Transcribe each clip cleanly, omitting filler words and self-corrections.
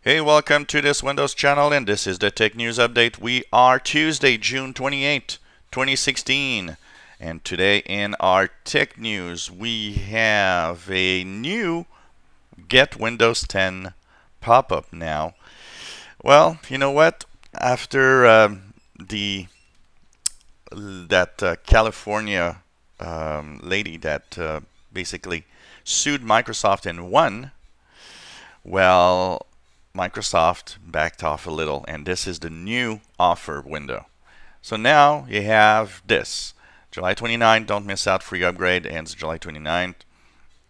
Hey, welcome to this Windows channel, and this is the Tech News Update. We are Tuesday, June 28, 2016, and today in our Tech News we have a new Get Windows 10 pop-up now. Well, you know what? After the that California lady that basically sued Microsoft and won, well, Microsoft backed off a little, and this is the new offer window. So now you have this. July 29th, don't miss out, free upgrade, ends July 29th.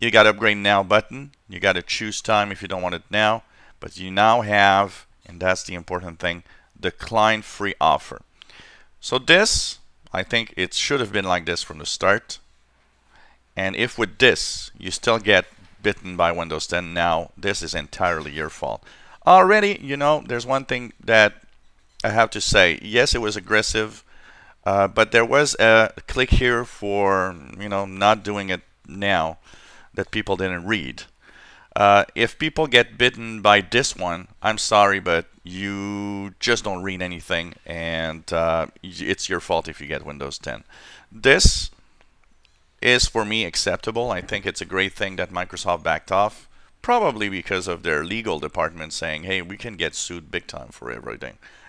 You got upgrade now button. You got to choose time if you don't want it now, but you now have, and that's the important thing, the client free offer. So this, I think it should have been like this from the start. And if with this you still get bitten by Windows 10 now, this is entirely your fault. Already, you know, there's one thing that I have to say. Yes, it was aggressive, but there was a click here for, you know, not doing it now that people didn't read. If people get bitten by this one, I'm sorry, but you just don't read anything, and it's your fault if you get Windows 10. This is, for me, acceptable. I think it's a great thing that Microsoft backed off, probably because of their legal department saying, hey, we can get sued big time for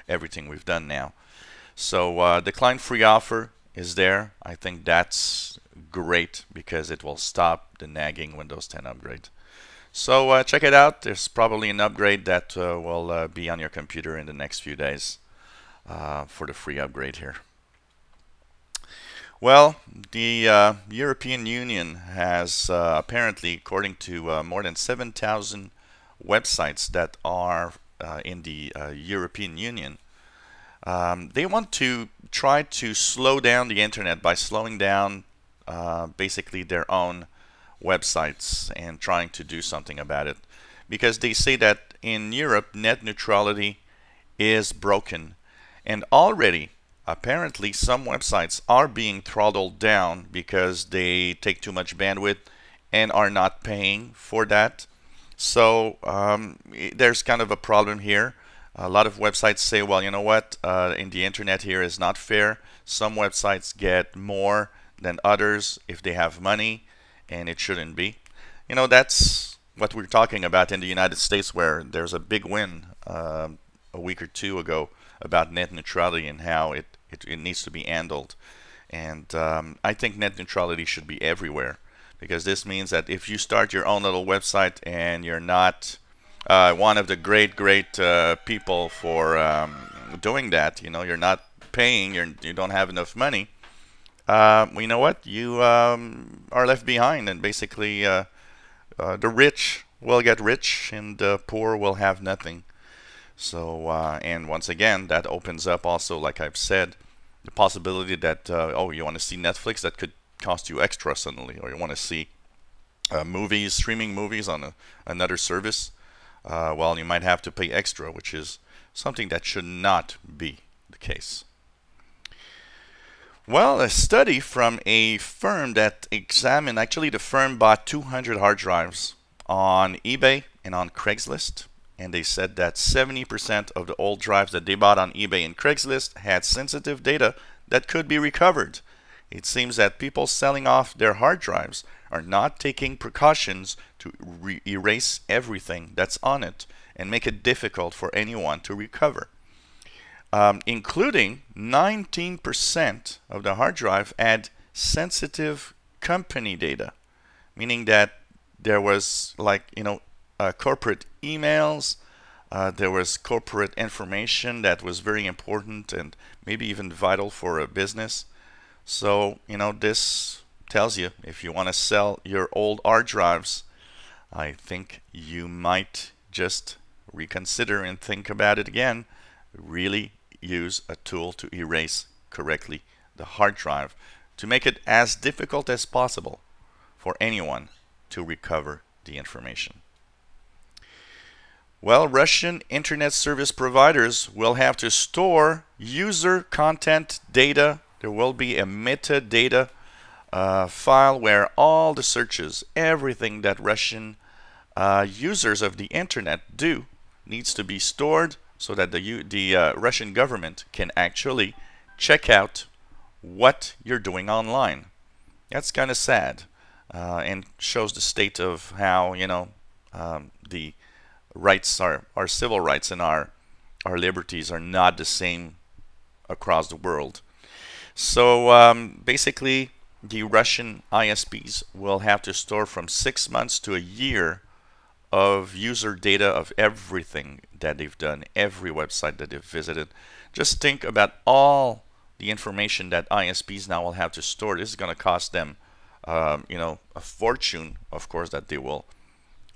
everything we've done now. So the client free offer is there. I think that's great because it will stop the nagging Windows 10 upgrade. So check it out. There's probably an upgrade that will be on your computer in the next few days for the free upgrade here. Well, the European Union has apparently, according to more than 7,000 websites that are in the European Union, they want to try to slow down the internet by slowing down basically their own websites and trying to do something about it. Because they say that in Europe, net neutrality is broken, and already apparently some websites are being throttled down because they take too much bandwidth and are not paying for that. So there's kind of a problem here. A lot of websites say, well, you know what, in the internet here is not fair. Some websites get more than others if they have money, and it shouldn't be. You know, that's what we're talking about in the United States, where there's a big win a week or two ago about net neutrality and how it needs to be handled. And I think net neutrality should be everywhere, because this means that if you start your own little website and you're not one of the great people for doing that, you know, you're not paying, you don't have enough money, well, you know what, you are left behind, and basically the rich will get rich and the poor will have nothing. So, and once again, that opens up also, like I've said, the possibility that, oh, you want to see Netflix, that could cost you extra suddenly, or you want to see movies, streaming movies on another service, well, you might have to pay extra, which is something that should not be the case. Well, a study from a firm that examined, actually the firm bought 200 hard drives on eBay and on Craigslist. And they said that 70% of the old drives that they bought on eBay and Craigslist had sensitive data that could be recovered. It seems that people selling off their hard drives are not taking precautions to erase everything that's on it and make it difficult for anyone to recover. Including 19% of the hard drive had sensitive company data, meaning that there was, like, you know, corporate emails, there was corporate information that was very important and maybe even vital for a business. So, you know, this tells you if you want to sell your old hard drives, I think you might just reconsider and think about it again. Really use a tool to erase correctly the hard drive to make it as difficult as possible for anyone to recover the information. Well, Russian internet service providers will have to store user content data. There will be a metadata file where all the searches, everything that Russian users of the internet do, needs to be stored so that the Russian government can actually check out what you're doing online. That's kind of sad, and shows the state of how, the rights, our civil rights and our liberties are not the same across the world. So basically, the Russian ISPs will have to store from 6 months to a year of user data of everything that they've done, every website that they've visited. Just think about all the information that ISPs now will have to store. This is going to cost them, a fortune. Of course, that they will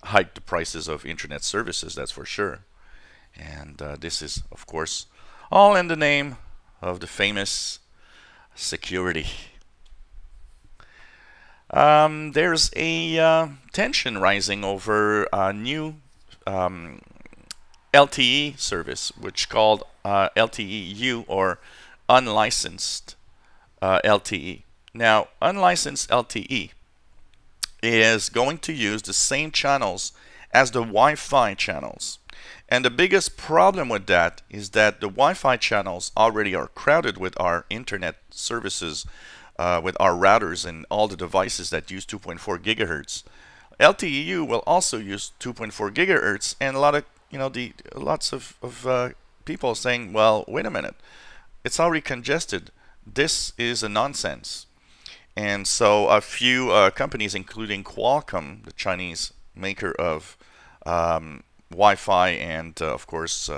hike the prices of internet services, that's for sure. And this is, of course, all in the name of the famous security. There's a tension rising over a new LTE service, which called LTE-U, or unlicensed LTE. Now, unlicensed LTE is going to use the same channels as the Wi-Fi channels. And the biggest problem with that is that the Wi-Fi channels already are crowded with our internet services, with our routers and all the devices that use 2.4 gigahertz. LTE-U will also use 2.4 gigahertz, and a lot of lots of people saying, well, wait a minute, it's already congested. This is a nonsense. And so a few companies, including Qualcomm, the Chinese maker of Wi-Fi and of course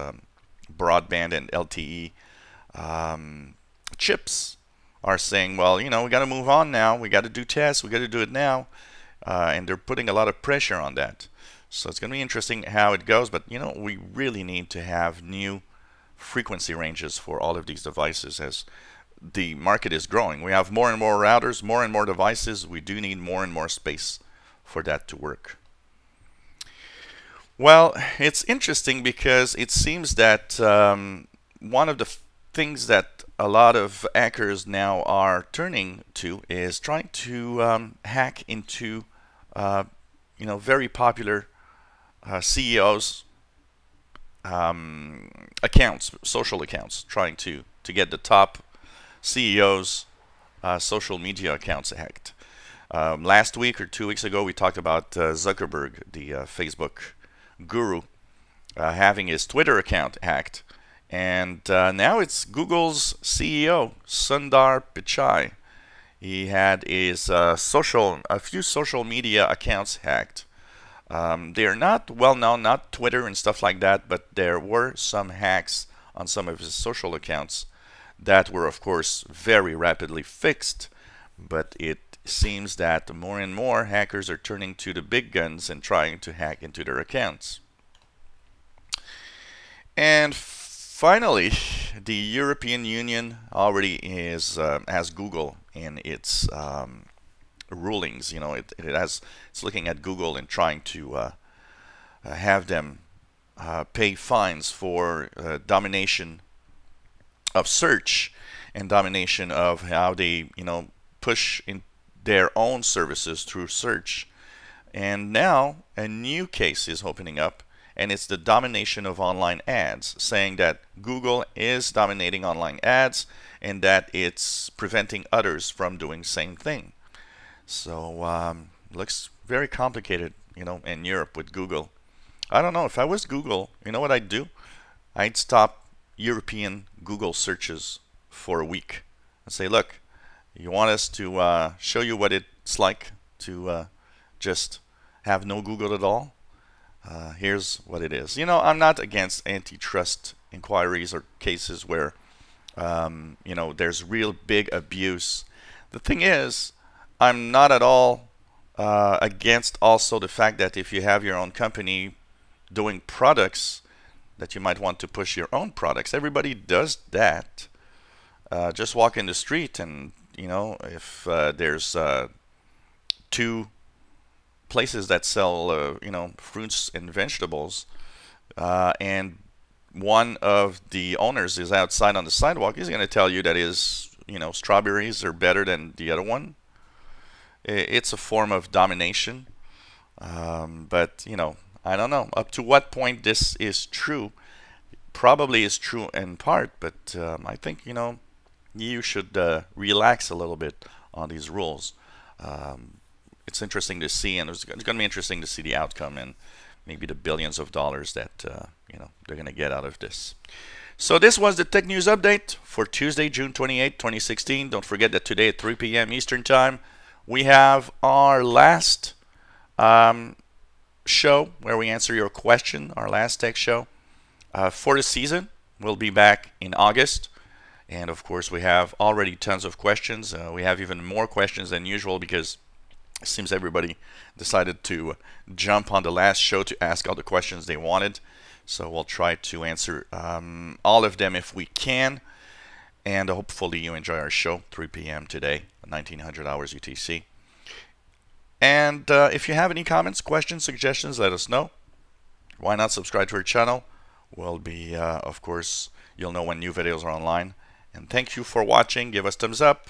broadband and LTE chips, are saying, well, we got to move on now. We got to do tests. We got to do it now. And they're putting a lot of pressure on that. So it's going to be interesting how it goes. But, we really need to have new frequency ranges for all of these devices as the market is growing. We have more and more routers, more and more devices. We do need more and more space for that to work. Well, it's interesting because it seems that one of the things that a lot of hackers now are turning to is trying to hack into very popular CEOs accounts, social accounts, trying to get the top CEOs social media accounts hacked. Last week or 2 weeks ago, we talked about Zuckerberg, the Facebook guru, having his Twitter account hacked. And now it's Google's CEO, Sundar Pichai. He had his a few social media accounts hacked. They're not well known, not Twitter and stuff like that, but there were some hacks on some of his social accounts that were, of course, very rapidly fixed. But it seems that more and more hackers are turning to the big guns and trying to hack into their accounts. And finally, the European Union already has Google in its rulings. It's looking at Google and trying to have them pay fines for domination of search and domination of how they push in their own services through search. And now a new case is opening up, and it's the domination of online ads, saying that Google is dominating online ads and that it's preventing others from doing the same thing. So looks very complicated, in Europe with Google. I don't know, if I was Google, you know what I'd do? I'd stop European Google searches for a week and say, look, you want us to show you what it's like to just have no Google at all? Here's what it is. I'm not against antitrust inquiries or cases where there's real big abuse. The thing is, I'm not at all against also the fact that if you have your own company doing products, that you might want to push your own products. Everybody does that. Just walk in the street and if there's two places that sell fruits and vegetables, and one of the owners is outside on the sidewalk, he's going to tell you that his strawberries are better than the other one. It's a form of domination, but I don't know up to what point this is true. Probably is true in part, but I think, you should relax a little bit on these rules. It's interesting to see, and it's going to be interesting to see the outcome and maybe the billions of dollars that they're going to get out of this. So this was the Tech News Update for Tuesday, June 28, 2016. Don't forget that today at 3 p.m. Eastern Time, we have our last show where we answer your question, our last tech show for the season. We'll be back in August. And of course, we have already tons of questions. We have even more questions than usual because it seems everybody decided to jump on the last show to ask all the questions they wanted. So we'll try to answer all of them if we can. And hopefully you enjoy our show, 3 p.m. today, 1900 hours UTC. And if you have any comments, questions, suggestions, let us know. Why not subscribe to our channel? We'll be, of course, you'll know when new videos are online. And thank you for watching. Give us thumbs up.